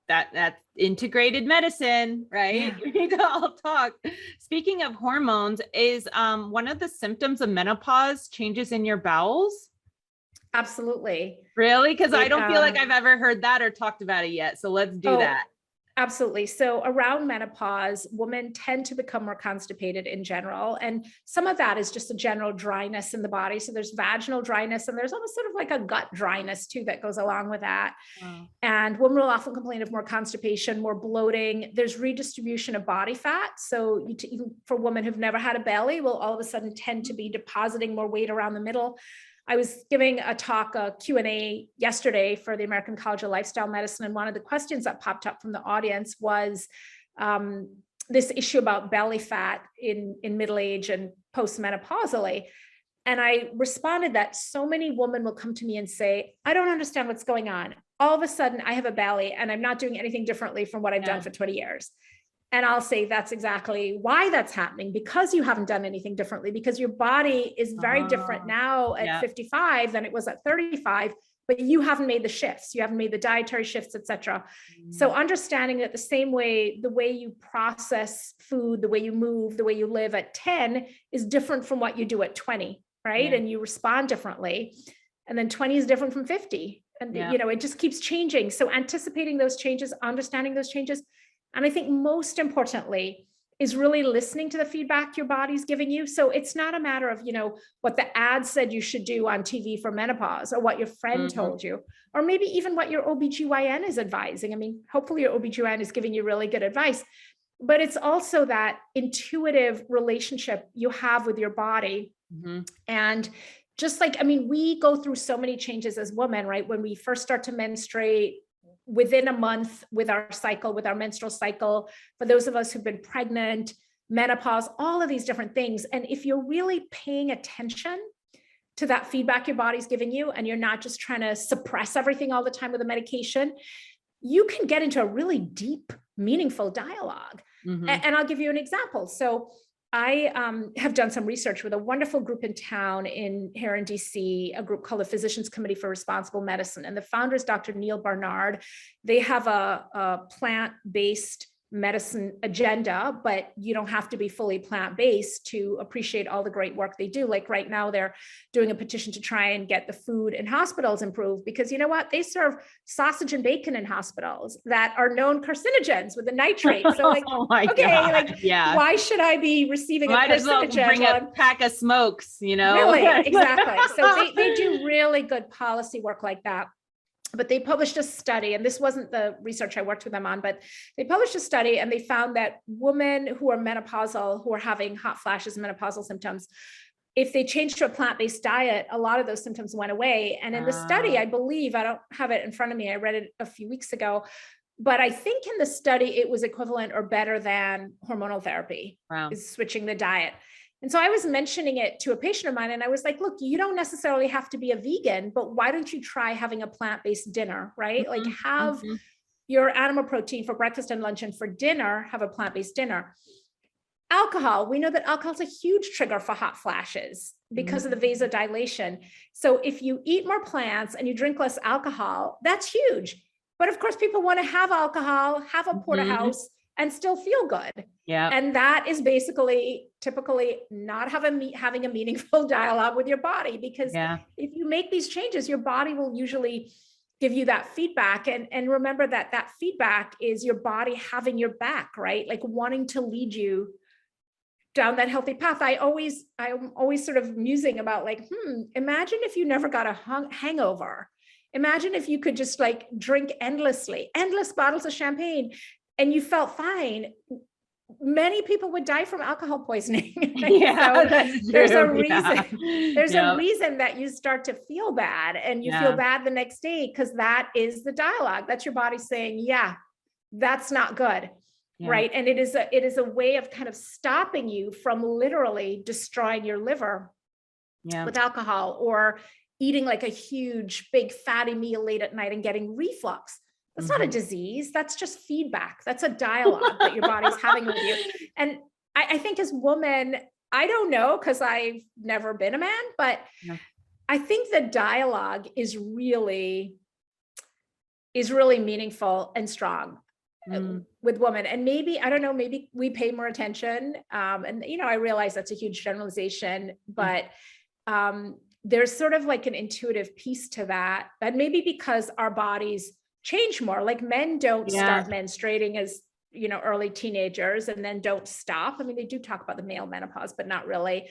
that's integrated medicine, right? Yeah. We need to all talk. Speaking of hormones, is one of the symptoms of menopause changes in your bowels? Absolutely. Really? Because I It, don't feel like I've ever heard that or talked about it yet. So let's do oh, that. absolutely. So around menopause, women tend to become more constipated in general. And some of that is just a general dryness in the body. So there's vaginal dryness, and there's almost sort of like a gut dryness too that goes along with that. Wow. And women will often complain of more constipation, more bloating. There's redistribution of body fat. So even for women who've never had a belly, will all of a sudden tend to be depositing more weight around the middle. I was giving a talk, a Q&A yesterday for the American College of Lifestyle Medicine. And one of the questions that popped up from the audience was this issue about belly fat in middle age and postmenopausally. And I responded that so many women will come to me and say, I don't understand what's going on. All of a sudden I have a belly and I'm not doing anything differently from what I've done for 20 years. And I'll say that's exactly why that's happening, because you haven't done anything differently, because your body is very different now at 55 than it was at 35, but you haven't made the shifts. You haven't made the dietary shifts, et cetera. So understanding that the same way, the way you process food, the way you move, the way you live at 10 is different from what you do at 20, right? And you respond differently. And then 20 is different from 50. And, you know, it just keeps changing. So anticipating those changes, understanding those changes. And I think most importantly is really listening to the feedback your body's giving you. So it's not a matter of, you know, what the ad said you should do on TV for menopause, or what your friend told you, or maybe even what your OBGYN is advising. I mean, hopefully your OBGYN is giving you really good advice, but it's also that intuitive relationship you have with your body. And just like, I mean, we go through so many changes as women, right? When we first start to menstruate, within a month with our cycle, with our menstrual cycle, for those of us who've been pregnant, menopause, all of these different things. And if you're really paying attention to that feedback your body's giving you, and you're not just trying to suppress everything all the time with a medication, you can get into a really deep, meaningful dialogue. And I'll give you an example. So I have done some research with a wonderful group in town here in DC, a group called the Physicians Committee for Responsible Medicine. And the founder is Dr. Neil Barnard. They have a plant-based medicine agenda, but you don't have to be fully plant-based to appreciate all the great work they do. Like right now, they're doing a petition to try and get the food in hospitals improved, because you know what? They serve sausage and bacon in hospitals that are known carcinogens with the nitrate. So like, why should I be receiving a carcinogen? As well bring a pack of smokes, you know? Really, exactly. So they do really good policy work like that. But they published a study, and this wasn't the research I worked with them on, but they published a study and they found that women who are menopausal, who are having hot flashes and menopausal symptoms, if they changed to a plant-based diet, a lot of those symptoms went away. And in the study, I believe, I don't have it in front of me, I read it a few weeks ago, but I think in the study, it was equivalent or better than hormonal therapy, is switching the diet. And so I was mentioning it to a patient of mine, and I was like, look, you don't necessarily have to be a vegan, but why don't you try having a plant-based dinner, right? Like have your animal protein for breakfast and lunch, and for dinner, have a plant-based dinner. Alcohol, we know that alcohol is a huge trigger for hot flashes because of the vasodilation. So if you eat more plants and you drink less alcohol, that's huge. But of course, people want to have alcohol, have a porterhouse, and still feel good. And that is basically typically not having a meaningful dialogue with your body, because if you make these changes, your body will usually give you that feedback. And remember that that feedback is your body having your back, right? Like wanting to lead you down that healthy path. I'm always sort of musing about like, imagine if you never got a hangover. Imagine if you could just like drink endless bottles of champagne and you felt fine. Many people would die from alcohol poisoning. So there's a reason. There's a reason that you start to feel bad, and you feel bad the next day, because that is the dialogue. That's your body saying, that's not good. Right. And it is a way of kind of stopping you from literally destroying your liver with alcohol, or eating like a huge, big fatty meal late at night and getting reflux. That's not a disease. That's just feedback. That's a dialogue that your body's having with you. And I think as women, I don't know, because I've never been a man, but I think the dialogue is really is really meaningful and strong Mm. with women. And maybe, I don't know, maybe we pay more attention. And, you know, I realize that's a huge generalization, but there's sort of like an intuitive piece to that. And maybe because our bodies change more, like men don't start menstruating as, you know, early teenagers and then don't stop. I mean, they do talk about the male menopause, but not really.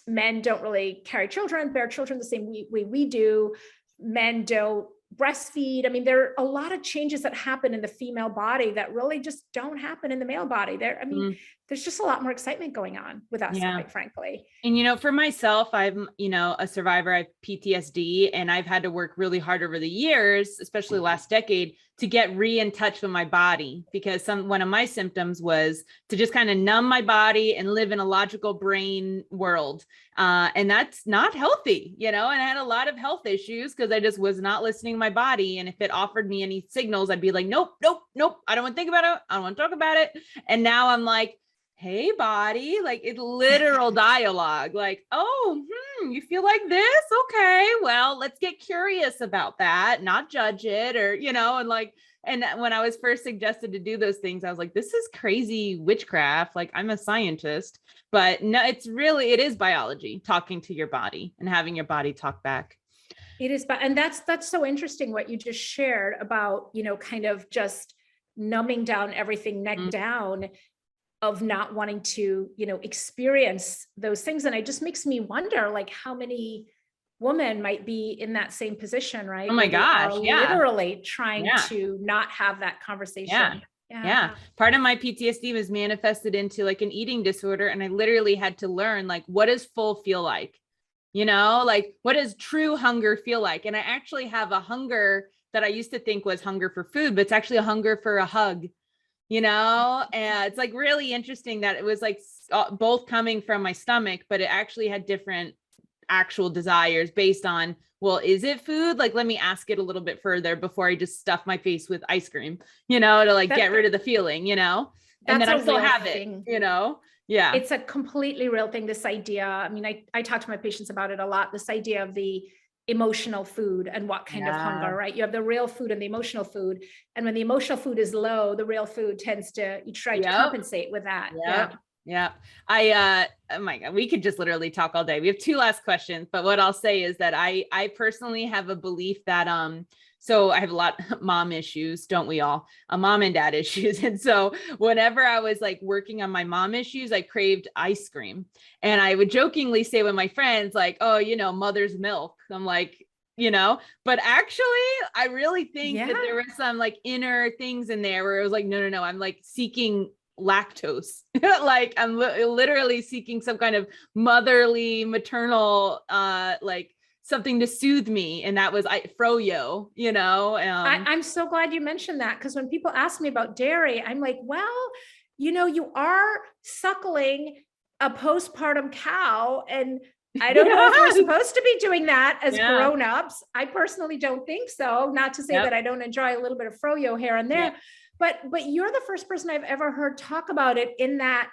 Men don't really carry children, bear children the same way we do. Men don't breastfeed. I mean, there are a lot of changes that happen in the female body that really just don't happen in the male body. There's just a lot more excitement going on with us, quite frankly. And, you know, for myself, I'm, you know, a survivor. I have PTSD, and I've had to work really hard over the years, especially last decade, to get in touch with my body, because one of my symptoms was to just kind of numb my body and live in a logical brain world. And that's not healthy, you know, and I had a lot of health issues because I just was not listening to my body. And if it offered me any signals, I'd be like, nope, nope, nope. I don't want to think about it. I don't want to talk about it. And now I'm like, hey body, like it's literal dialogue, like, oh, you feel like this? Okay, well, let's get curious about that, not judge it, or, you know, and when I was first suggested to do those things, I was like, this is crazy witchcraft. Like, I'm a scientist, but no, it is biology, talking to your body and having your body talk back. It is, and that's so interesting what you just shared about, you know, kind of just numbing down everything, neck down, of not wanting to, you know, experience those things. And it just makes me wonder, like, how many women might be in that same position, right? Oh my gosh. Literally trying to not have that conversation. Yeah. Part of my PTSD was manifested into like an eating disorder. And I literally had to learn, like, what does full feel like? You know, like, what does true hunger feel like? And I actually have a hunger that I used to think was hunger for food, but it's actually a hunger for a hug. You know, and it's like really interesting that it was like both coming from my stomach, but it actually had different actual desires based on, well, is it food? Like, let me ask it a little bit further before I just stuff my face with ice cream, you know, to like get rid of the feeling, you know, and then I still have it, you know? Yeah. It's a completely real thing. This idea, I mean, I talk to my patients about it a lot, this idea of the emotional food and what kind of hunger, right? You have the real food and the emotional food. And when the emotional food is low, the real food tends to, you try to compensate with that. Yeah. Oh my God, we could just literally talk all day. We have two last questions, but what I'll say is that I personally have a belief that, so I have a lot of mom issues, don't we all? Mom and dad issues. And so whenever I was like working on my mom issues, I craved ice cream. And I would jokingly say with my friends, like, oh, you know, mother's milk. I'm like, you know, but actually I really think that there was some like inner things in there where it was like, no, I'm like seeking lactose. Like I'm literally seeking some kind of motherly, maternal, like something to soothe me. And that was froyo, you know. I'm so glad you mentioned that, because when people ask me about dairy, I'm like, well, you know, you are suckling a postpartum cow, and I don't know if we're supposed to be doing that as grown-ups. I personally don't think so. Not to say that I don't enjoy a little bit of froyo here and there, but you're the first person I've ever heard talk about it in that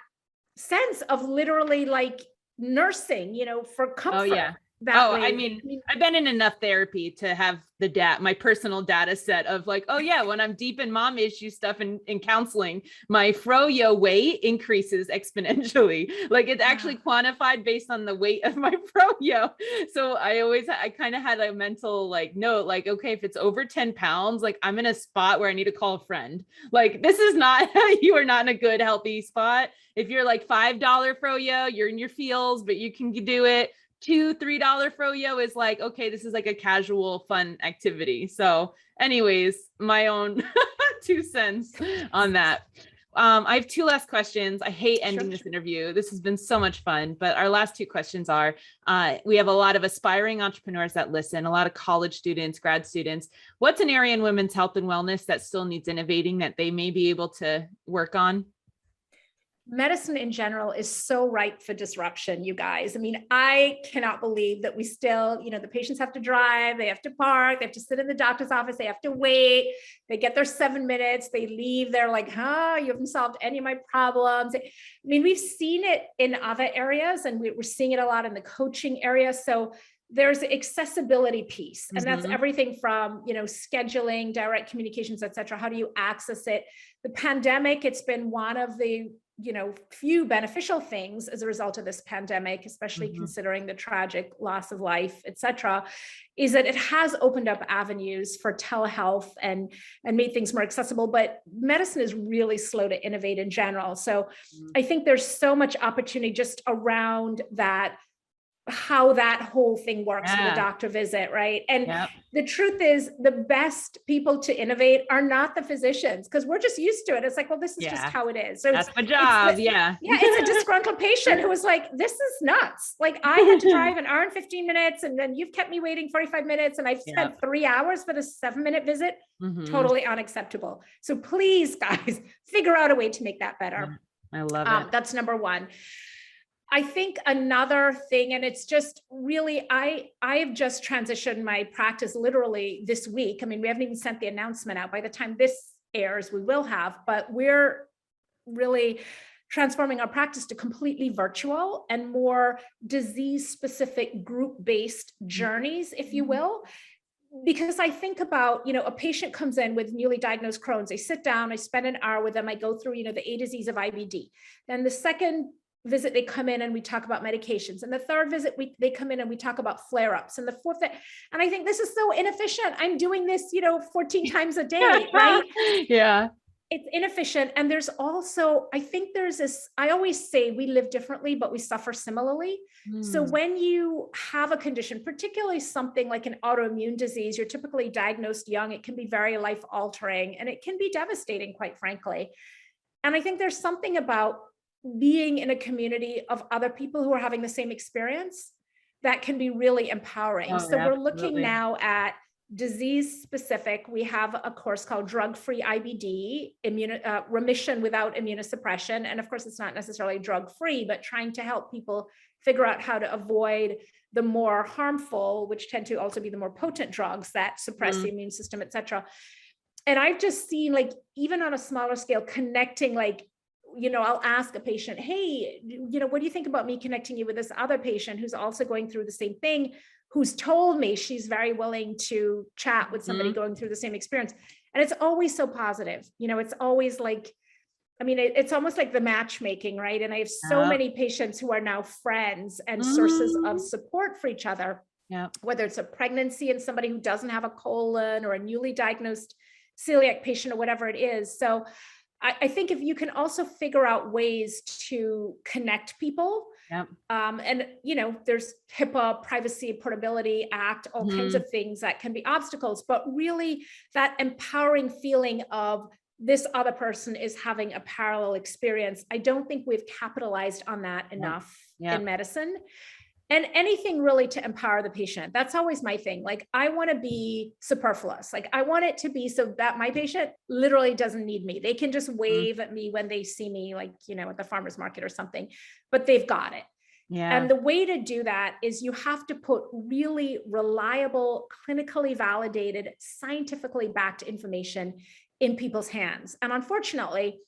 sense of literally like nursing, you know, for comfort. Oh yeah. I mean, I've been in enough therapy to have my personal data set of like, oh yeah, when I'm deep in mom issue stuff and in counseling, my froyo weight increases exponentially. Like it's actually quantified based on the weight of my froyo. So I kind of had a mental like note, like, okay, if it's over 10 pounds, like I'm in a spot where I need to call a friend. Like this is not, you are not in a good, healthy spot. If you're like $5 froyo, you're in your feels, but you can do it. $2-3 froyo is like, okay, this is like a casual fun activity. So anyways, my own 2 cents on that. I have 2 last questions. I hate ending this interview. This has been so much fun, but our last 2 questions are, we have a lot of aspiring entrepreneurs that listen, a lot of college students, grad students. What's an area in women's health and wellness that still needs innovating that they may be able to work on? Medicine in general is so ripe for disruption, you guys. I mean, I cannot believe that we still, you know, the patients have to drive, they have to park, they have to sit in the doctor's office, they have to wait, they get their 7 minutes, they leave, they're like, you haven't solved any of my problems. I mean, we've seen it in other areas, and we're seeing it a lot in the coaching area. So there's accessibility piece, and that's Mhm. everything from, scheduling, direct communications, et cetera. How do you access it? The pandemic, it's been one of the, few beneficial things as a result of this pandemic, especially Mhm. considering the tragic loss of life, et cetera, is that it has opened up avenues for telehealth and made things more accessible. But medicine is really slow to innovate in general. So Mhm. I think there's so much opportunity just around that, how that whole thing works with a Yeah. doctor visit, right? And Yep. the truth is, the best people to innovate are not the physicians, because we're just used to it. It's like, well, this is just Yeah. how it is. So That's my it's job. Yeah. it's a disgruntled patient who was like, this is nuts. Like, I had to drive an hour and 15 minutes, and then you've kept me waiting 45 minutes, and I've spent Yep. 3 hours for this 7-minute visit. Mhm. Totally unacceptable. So please, guys, figure out a way to make that better. I love it. That's number one. I think another thing, and it's just really, I have just transitioned my practice literally this week. I mean, we haven't even sent the announcement out. By the time this airs, we will have, but we're really transforming our practice to completely virtual and more disease-specific group-based journeys, if you will. Because I think about, a patient comes in with newly diagnosed Crohn's, they sit down, I spend an hour with them, I go through, the A to Z's of IBD. Then the second visit, they come in and we talk about medications. And the third visit, they come in and we talk about flare-ups. And the fourth, and I think this is so inefficient. I'm doing this, 14 times a day, right? Yeah. It's inefficient. And there's also, I think there's this, I always say we live differently, but we suffer similarly. So when you have a condition, particularly something like an autoimmune disease, you're typically diagnosed young, it can be very life-altering, and it can be devastating, quite frankly. And I think there's something about being in a community of other people who are having the same experience that can be really empowering. Oh, So we're looking absolutely. now at disease specific. We have a course called Drug-Free IBD, remission without immunosuppression. And of course, it's not necessarily drug-free, but trying to help people figure out how to avoid the more harmful, which tend to also be the more potent drugs that suppress the immune system, et cetera. And I've just seen, like, even on a smaller scale, connecting, like, I'll ask a patient, hey, what do you think about me connecting you with this other patient who's also going through the same thing, who's told me she's very willing to chat with somebody going through the same experience. And it's always so positive. It's always like, I mean, it's almost like the matchmaking, right? And I have so many patients who are now friends and sources of support for each other. Yeah. Whether it's a pregnancy and somebody who doesn't have a colon, or a newly diagnosed celiac patient, or whatever it is. So I think if you can also figure out ways to connect people, and there's HIPAA, Privacy Portability Act, all kinds of things that can be obstacles, but really that empowering feeling of this other person is having a parallel experience. I don't think we've capitalized on that enough in medicine. And anything really to empower the patient. That's always my thing. Like, I want to be superfluous. Like, I want it to be so that my patient literally doesn't need me. They can just wave at me when they see me, like, at the farmer's market or something, but they've got it. Yeah. And the way to do that is you have to put really reliable, clinically validated, scientifically backed information in people's hands. And unfortunately,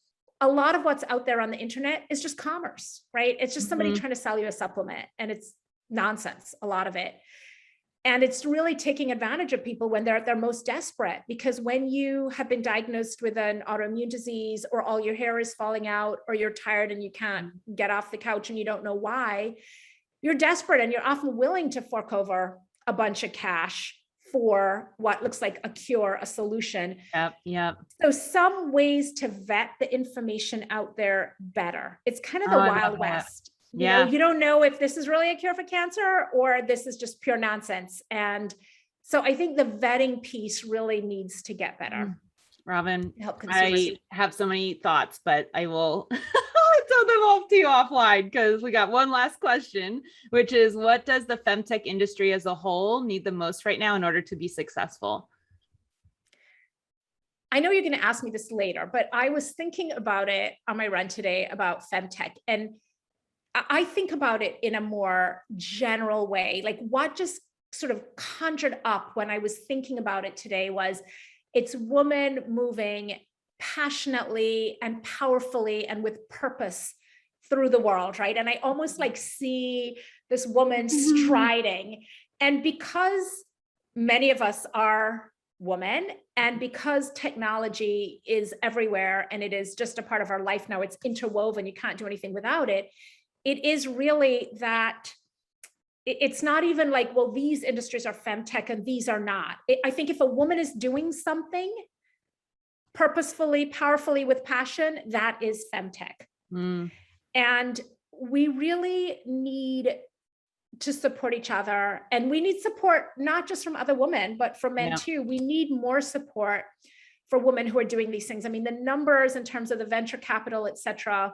a lot of what's out there on the internet is just commerce, right? It's just somebody trying to sell you a supplement, and it's nonsense, a lot of it. And it's really taking advantage of people when they're at their most desperate, because when you have been diagnosed with an autoimmune disease, or all your hair is falling out, or you're tired and you can't get off the couch and you don't know why, you're desperate, and you're often willing to fork over a bunch of cash for what looks like a cure, a solution. Yep. So some ways to vet the information out there better. It's kind of the Wild West. You don't know if this is really a cure for cancer or this is just pure nonsense. And so I think the vetting piece really needs to get better. Robynne, help consumers. I have so many thoughts, but I will tell them off to you offline, because we got one last question, which is, what does the FemTech industry as a whole need the most right now in order to be successful? I know you're going to ask me this later, but I was thinking about it on my run today about FemTech. And I think about it in a more general way. Like, what just sort of conjured up when I was thinking about it today was, it's women moving passionately and powerfully and with purpose through the world, right? And I almost like see this woman striding. And because many of us are women, and because technology is everywhere and it is just a part of our life now, it's interwoven, you can't do anything without it. It is really that it's not even like, well, these industries are FemTech and these are not. I think if a woman is doing something purposefully, powerfully, with passion, that is FemTech. And we really need to support each other. And we need support, not just from other women, but from men too. We need more support for women who are doing these things. I mean, the numbers in terms of the venture capital, et cetera,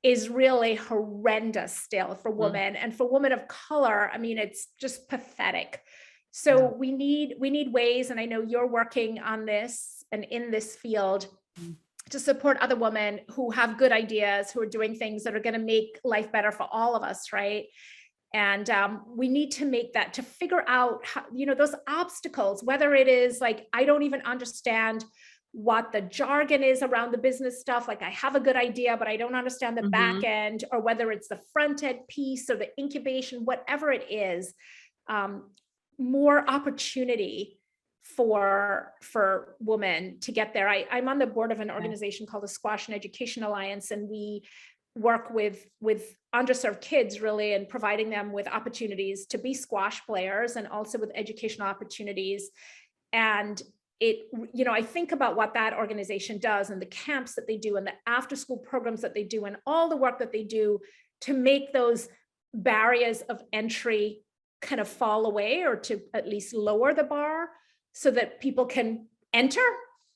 is really horrendous still for women. And for women of color, I mean, it's just pathetic. So we need ways, and I know you're working on this and in this field, to support other women who have good ideas, who are doing things that are going to make life better for all of us, right? And we need to make that, to figure out how, you know, those obstacles, whether it is like, I don't even understand what the jargon is around the business stuff. Like I have a good idea, but I don't understand the back end, or whether it's the front end piece or the incubation, whatever it is, more opportunity for women to get there. I'm on the board of an organization called the Squash and Education Alliance, and we work with underserved kids really, and providing them with opportunities to be squash players, and also with educational opportunities. And it, you know, I think about what that organization does, and the camps that they do, and the after school programs that they do, and all the work that they do to make those barriers of entry kind of fall away, or to at least lower the bar so that people can enter.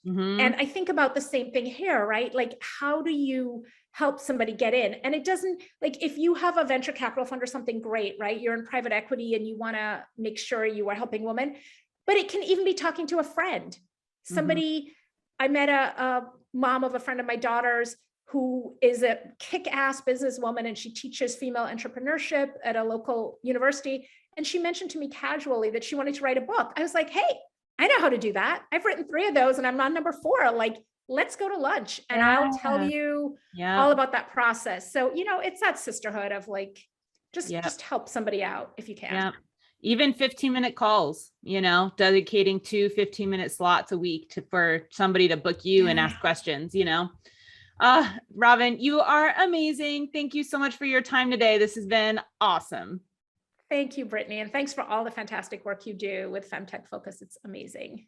And I think about the same thing here, right? Like, how do you help somebody get in? And it doesn't, like, if you have a venture capital fund or something, great, right? You're in private equity and you want to make sure you are helping women, but it can even be talking to a friend. Somebody, I met a mom of a friend of my daughter's who is a kick-ass businesswoman, and she teaches female entrepreneurship at a local university. And she mentioned to me casually that she wanted to write a book. I was like, hey, I know how to do that. I've written 3 of those and I'm on number 4. Like, let's go to lunch and I'll tell you all about that process. So, you know, it's that sisterhood of like, just help somebody out if you can. Even 15-minute calls, you know, dedicating 2 15-minute slots a week for somebody to book you and ask questions, you know. Robynne, you are amazing. Thank you so much for your time today. This has been awesome. Thank you, Brittany. And thanks for all the fantastic work you do with FemTech Focus. It's amazing.